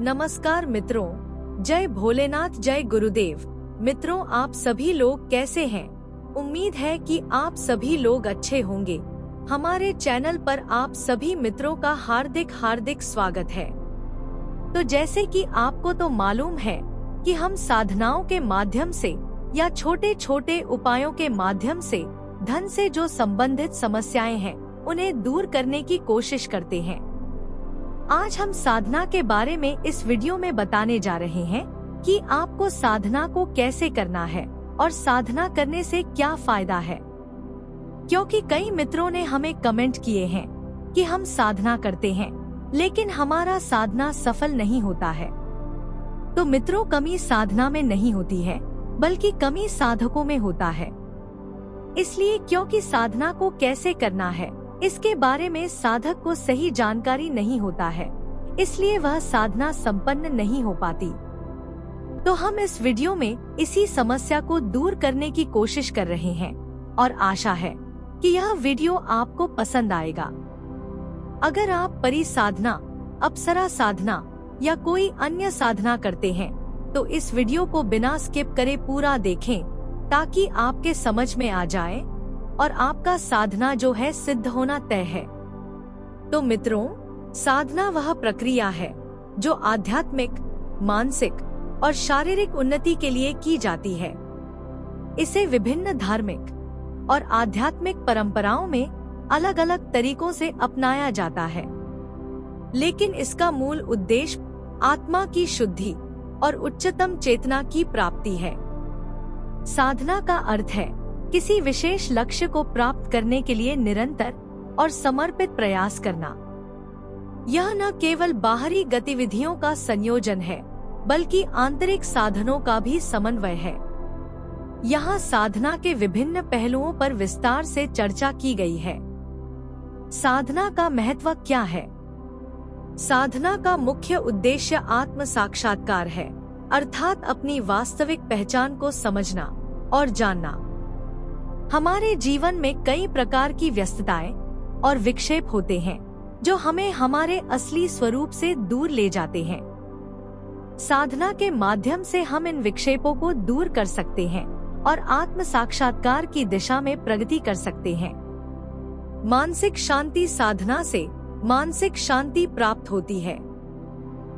नमस्कार मित्रों, जय भोलेनाथ, जय गुरुदेव। मित्रों, आप सभी लोग कैसे हैं? उम्मीद है कि आप सभी लोग अच्छे होंगे। हमारे चैनल पर आप सभी मित्रों का हार्दिक हार्दिक स्वागत है। तो जैसे कि आपको तो मालूम है कि हम साधनाओं के माध्यम से या छोटे छोटे उपायों के माध्यम से धन से जो संबंधित समस्याएं हैं उन्हें दूर करने की कोशिश करते हैं। आज हम साधना के बारे में इस वीडियो में बताने जा रहे हैं कि आपको साधना को कैसे करना है और साधना करने से क्या फायदा है। क्योंकि कई मित्रों ने हमें कमेंट किए हैं कि हम साधना करते हैं लेकिन हमारा साधना सफल नहीं होता है। तो मित्रों, कमी साधना में नहीं होती है बल्कि कमी साधकों में होता है। इसलिए क्योंकि साधना को कैसे करना है इसके बारे में साधक को सही जानकारी नहीं होता है, इसलिए वह साधना संपन्न नहीं हो पाती। तो हम इस वीडियो में इसी समस्या को दूर करने की कोशिश कर रहे हैं और आशा है कि यह वीडियो आपको पसंद आएगा। अगर आप परि साधना, अप्सरा साधना या कोई अन्य साधना करते हैं तो इस वीडियो को बिना स्किप करे पूरा देखें ताकि आपके समझ में आ जाए और आपका साधना जो है सिद्ध होना तय है। तो मित्रों, साधना वह प्रक्रिया है जो आध्यात्मिक, मानसिक और शारीरिक उन्नति के लिए की जाती है। इसे विभिन्न धार्मिक और आध्यात्मिक परंपराओं में अलग अलग तरीकों से अपनाया जाता है, लेकिन इसका मूल उद्देश्य आत्मा की शुद्धि और उच्चतम चेतना की प्राप्ति है। साधना का अर्थ है किसी विशेष लक्ष्य को प्राप्त करने के लिए निरंतर और समर्पित प्रयास करना। यह न केवल बाहरी गतिविधियों का संयोजन है बल्कि आंतरिक साधनों का भी समन्वय है। यहाँ साधना के विभिन्न पहलुओं पर विस्तार से चर्चा की गई है। साधना का महत्व क्या है? साधना का मुख्य उद्देश्य आत्म साक्षात्कार है, अर्थात अपनी वास्तविक पहचान को समझना और जानना। हमारे जीवन में कई प्रकार की व्यस्तताएं और विक्षेप होते हैं जो हमें हमारे असली स्वरूप से दूर ले जाते हैं। साधना के माध्यम से हम इन विक्षेपों को दूर कर सकते हैं और आत्म साक्षात्कार की दिशा में प्रगति कर सकते हैं। मानसिक शांति, साधना से मानसिक शांति प्राप्त होती है।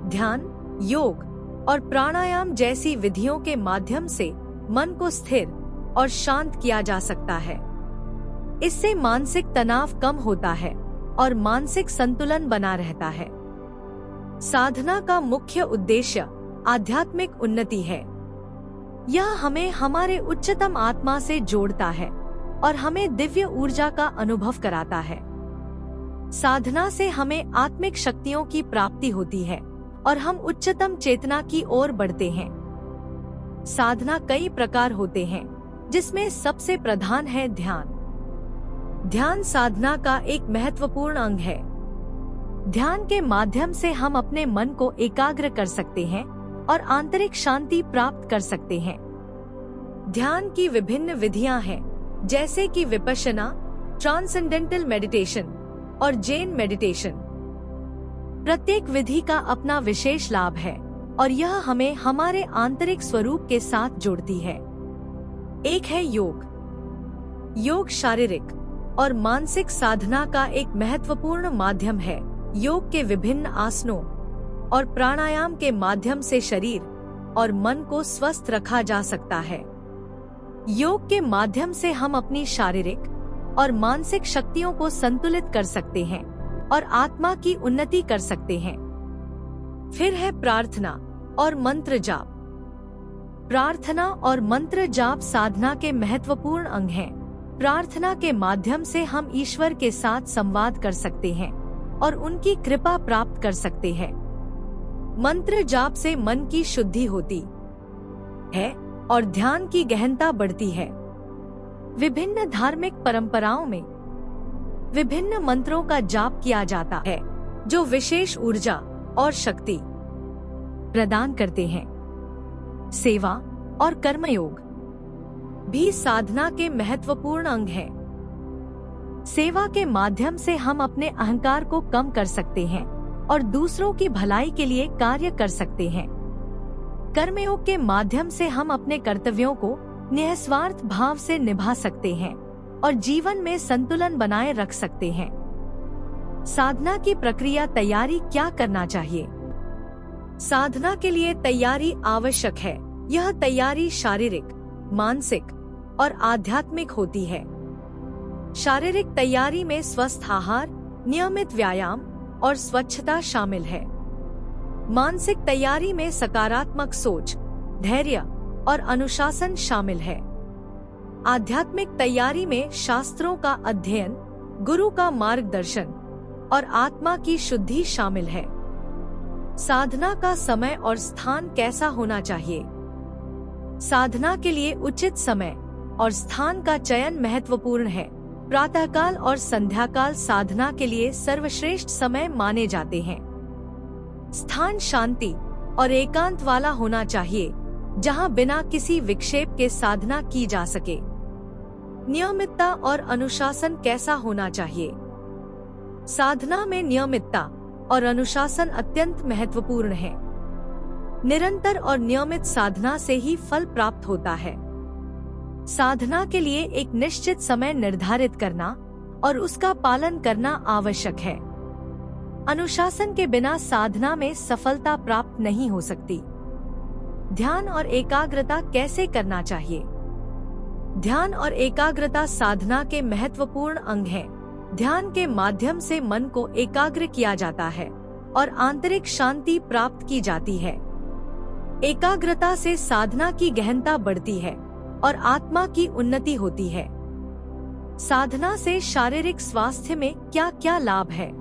ध्यान, योग और प्राणायाम जैसी विधियों के माध्यम से मन को स्थिर और शांत किया जा सकता है। इससे मानसिक तनाव कम होता है और मानसिक संतुलन बना रहता है। साधना का मुख्य उद्देश्य आध्यात्मिक उन्नति है। यह हमें हमारे उच्चतम आत्मा से जोड़ता है और हमें दिव्य ऊर्जा का अनुभव कराता है। साधना से हमें आत्मिक शक्तियों की प्राप्ति होती है और हम उच्चतम चेतना की ओर बढ़ते हैं। साधना कई प्रकार होते हैं जिसमें सबसे प्रधान है ध्यान। ध्यान साधना का एक महत्वपूर्ण अंग है। ध्यान के माध्यम से हम अपने मन को एकाग्र कर सकते हैं और आंतरिक शांति प्राप्त कर सकते हैं। ध्यान की विभिन्न विधियां हैं, जैसे कि विपश्यना, ट्रांसेंडेंटल मेडिटेशन और जैन मेडिटेशन। प्रत्येक विधि का अपना विशेष लाभ है और यह हमें हमारे आंतरिक स्वरूप के साथ जोड़ती है। एक है योग। योग शारीरिक और मानसिक साधना का एक महत्वपूर्ण माध्यम है। योग के विभिन्न आसनों और प्राणायाम के माध्यम से शरीर और मन को स्वस्थ रखा जा सकता है। योग के माध्यम से हम अपनी शारीरिक और मानसिक शक्तियों को संतुलित कर सकते हैं और आत्मा की उन्नति कर सकते हैं। फिर है प्रार्थना और मंत्र जाप। प्रार्थना और मंत्र जाप साधना के महत्वपूर्ण अंग हैं। प्रार्थना के माध्यम से हम ईश्वर के साथ संवाद कर सकते हैं और उनकी कृपा प्राप्त कर सकते हैं। मंत्र जाप से मन की शुद्धि होती है और ध्यान की गहनता बढ़ती है। विभिन्न धार्मिक परंपराओं में विभिन्न मंत्रों का जाप किया जाता है जो विशेष ऊर्जा और शक्ति प्रदान करते हैं। सेवा और कर्मयोग भी साधना के महत्वपूर्ण अंग हैं। सेवा के माध्यम से हम अपने अहंकार को कम कर सकते हैं और दूसरों की भलाई के लिए कार्य कर सकते हैं। कर्मयोग के माध्यम से हम अपने कर्तव्यों को निस्वार्थ भाव से निभा सकते हैं और जीवन में संतुलन बनाए रख सकते हैं। साधना की प्रक्रिया तैयारी क्या करना चाहिए? साधना के लिए तैयारी आवश्यक है। यह तैयारी शारीरिक, मानसिक और आध्यात्मिक होती है। शारीरिक तैयारी में स्वस्थ आहार, नियमित व्यायाम और स्वच्छता शामिल है। मानसिक तैयारी में सकारात्मक सोच, धैर्य और अनुशासन शामिल है। आध्यात्मिक तैयारी में शास्त्रों का अध्ययन, गुरु का मार्गदर्शन और आत्मा की शुद्धि शामिल है। साधना का समय और स्थान कैसा होना चाहिए? साधना के लिए उचित समय और स्थान का चयन महत्वपूर्ण है। प्रातःकाल और संध्याकाल साधना के लिए सर्वश्रेष्ठ समय माने जाते हैं। स्थान शांति और एकांत वाला होना चाहिए, जहां बिना किसी विक्षेप के साधना की जा सके। नियमितता और अनुशासन कैसा होना चाहिए? साधना में नियमितता और अनुशासन अत्यंत महत्वपूर्ण है। निरंतर और नियमित साधना से ही फल प्राप्त होता है। साधना के लिए एक निश्चित समय निर्धारित करना और उसका पालन करना आवश्यक है। अनुशासन के बिना साधना में सफलता प्राप्त नहीं हो सकती। ध्यान और एकाग्रता कैसे करना चाहिए? ध्यान और एकाग्रता साधना के महत्वपूर्ण अंग हैं। ध्यान के माध्यम से मन को एकाग्र किया जाता है और आंतरिक शांति प्राप्त की जाती है। एकाग्रता से साधना की गहनता बढ़ती है और आत्मा की उन्नति होती है। साधना से शारीरिक स्वास्थ्य में क्या क्या लाभ है?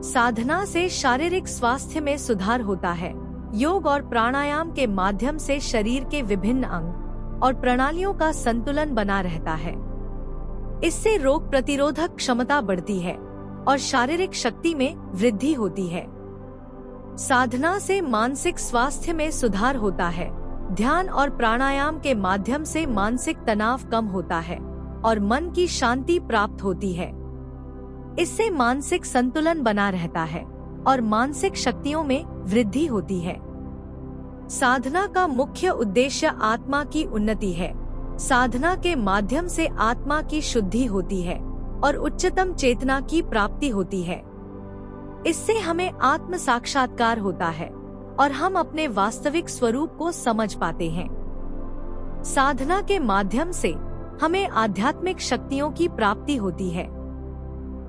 साधना से शारीरिक स्वास्थ्य में सुधार होता है। योग और प्राणायाम के माध्यम से शरीर के विभिन्न अंग और प्रणालियों का संतुलन बना रहता है। इससे रोग प्रतिरोधक क्षमता बढ़ती है और शारीरिक शक्ति में वृद्धि होती है। साधना से मानसिक स्वास्थ्य में सुधार होता है। ध्यान और प्राणायाम के माध्यम से मानसिक तनाव कम होता है और मन की शांति प्राप्त होती है। इससे मानसिक संतुलन बना रहता है और मानसिक शक्तियों में वृद्धि होती है। साधना का मुख्य उद्देश्य आत्मा की उन्नति है। साधना के माध्यम से आत्मा की शुद्धि होती है और उच्चतम चेतना की प्राप्ति होती है। इससे हमें आत्म साक्षात्कार होता है और हम अपने वास्तविक स्वरूप को समझ पाते हैं। साधना के माध्यम से हमें आध्यात्मिक शक्तियों की प्राप्ति होती है।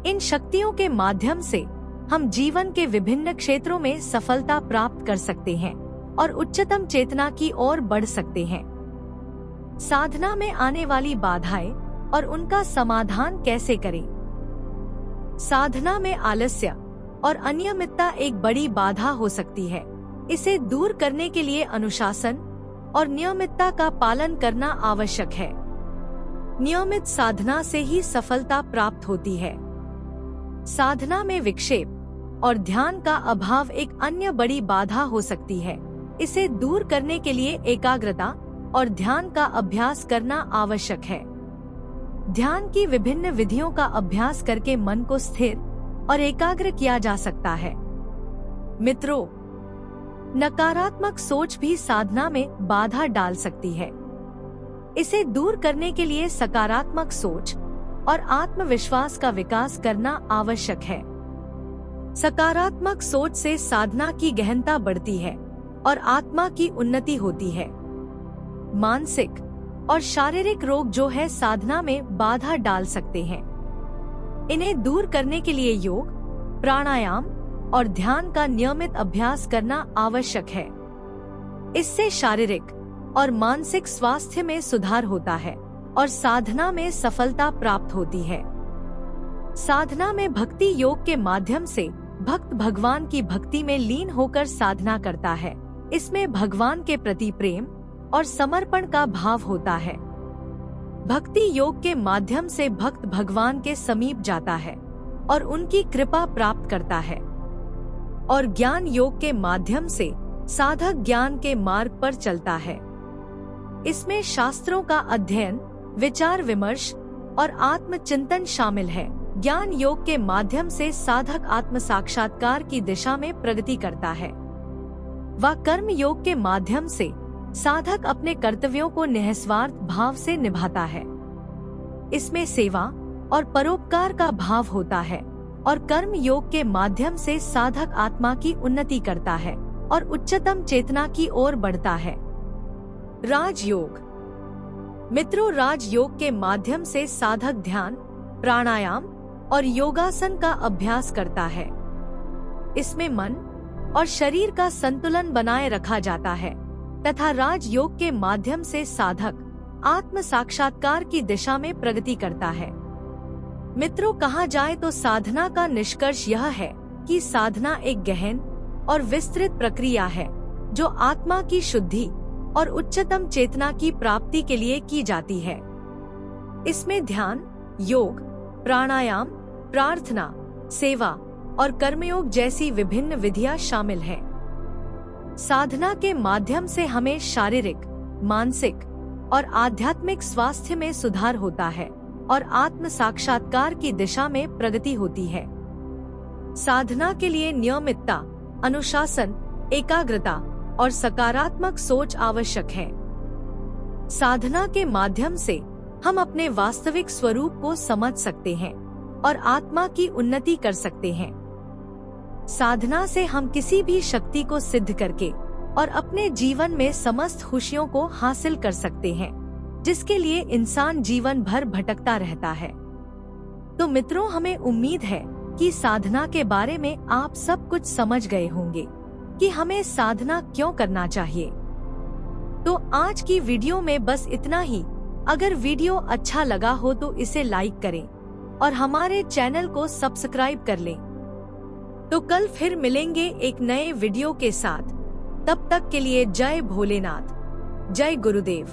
इन शक्तियों के माध्यम से हम जीवन के विभिन्न क्षेत्रों में सफलता प्राप्त कर सकते हैं और उच्चतम चेतना की ओर बढ़ सकते हैं। साधना में आने वाली बाधाएं और उनका समाधान कैसे करें? साधना में आलस्य और अनियमितता एक बड़ी बाधा हो सकती है। इसे दूर करने के लिए अनुशासन और नियमितता का पालन करना आवश्यक है। नियमित साधना से ही सफलता प्राप्त होती है। साधना में विक्षेप और ध्यान का अभाव एक अन्य बड़ी बाधा हो सकती है। इसे दूर करने के लिए एकाग्रता और ध्यान का अभ्यास करना आवश्यक है। ध्यान की विभिन्न विधियों का अभ्यास करके मन को स्थिर और एकाग्र किया जा सकता है। मित्रों, नकारात्मक सोच भी साधना में बाधा डाल सकती है। इसे दूर करने के लिए सकारात्मक सोच और आत्मविश्वास का विकास करना आवश्यक है। सकारात्मक सोच से साधना की गहनता बढ़ती है और आत्मा की उन्नति होती है। मानसिक और शारीरिक रोग जो है साधना में बाधा डाल सकते हैं। इन्हें दूर करने के लिए योग, प्राणायाम और ध्यान का नियमित अभ्यास करना आवश्यक है। इससे शारीरिक और मानसिक स्वास्थ्य में सुधार होता है और साधना में सफलता प्राप्त होती है। साधना में भक्ति योग के माध्यम से भक्त भगवान की भक्ति में लीन होकर साधना करता है। इसमें भगवान के प्रति प्रेम और समर्पण का भाव होता है। भक्ति योग के माध्यम से भक्त भगवान के समीप जाता है और उनकी कृपा प्राप्त करता है। और ज्ञान योग के माध्यम से साधक ज्ञान के मार्ग पर चलता है। इसमें शास्त्रों का अध्ययन, विचार विमर्श और आत्मचिंतन शामिल है। ज्ञान योग के माध्यम से साधक आत्म साक्षात्कार की दिशा में प्रगति करता है। व कर्म योग के माध्यम से साधक अपने कर्तव्यों को निस्वार्थ भाव से निभाता है। इसमें सेवा और परोपकार का भाव होता है और कर्म योग के माध्यम से साधक आत्मा की उन्नति करता है और उच्चतम चेतना की ओर बढ़ता है। राजयोग। मित्रों, राजयोग के माध्यम से साधक ध्यान, प्राणायाम और योगासन का अभ्यास करता है। इसमें मन और शरीर का संतुलन बनाए रखा जाता है तथा राजयोग के माध्यम से साधक आत्म साक्षात्कार की दिशा में प्रगति करता है। मित्रों, कहा जाए तो साधना का निष्कर्ष यह है कि साधना एक गहन और विस्तृत प्रक्रिया है जो आत्मा की शुद्धि और उच्चतम चेतना की प्राप्ति के लिए की जाती है। इसमें ध्यान, योग, प्राणायाम, प्रार्थना, सेवा और कर्मयोग जैसी विभिन्न विधियां शामिल हैं। साधना के माध्यम से हमें शारीरिक, मानसिक और आध्यात्मिक स्वास्थ्य में सुधार होता है और आत्म साक्षात्कार की दिशा में प्रगति होती है। साधना के लिए नियमितता, अनुशासन, एकाग्रता और सकारात्मक सोच आवश्यक है। साधना के माध्यम से हम अपने वास्तविक स्वरूप को समझ सकते हैं और आत्मा की उन्नति कर सकते हैं। साधना से हम किसी भी शक्ति को सिद्ध करके और अपने जीवन में समस्त खुशियों को हासिल कर सकते हैं, जिसके लिए इंसान जीवन भर भटकता रहता है। तो मित्रों, हमें उम्मीद है कि साधना के बारे में आप सब कुछ समझ गए होंगे कि हमें साधना क्यों करना चाहिए। तो आज की वीडियो में बस इतना ही। अगर वीडियो अच्छा लगा हो तो इसे लाइक करें और हमारे चैनल को सब्सक्राइब कर लें। तो कल फिर मिलेंगे एक नए वीडियो के साथ। तब तक के लिए जय भोलेनाथ, जय गुरुदेव।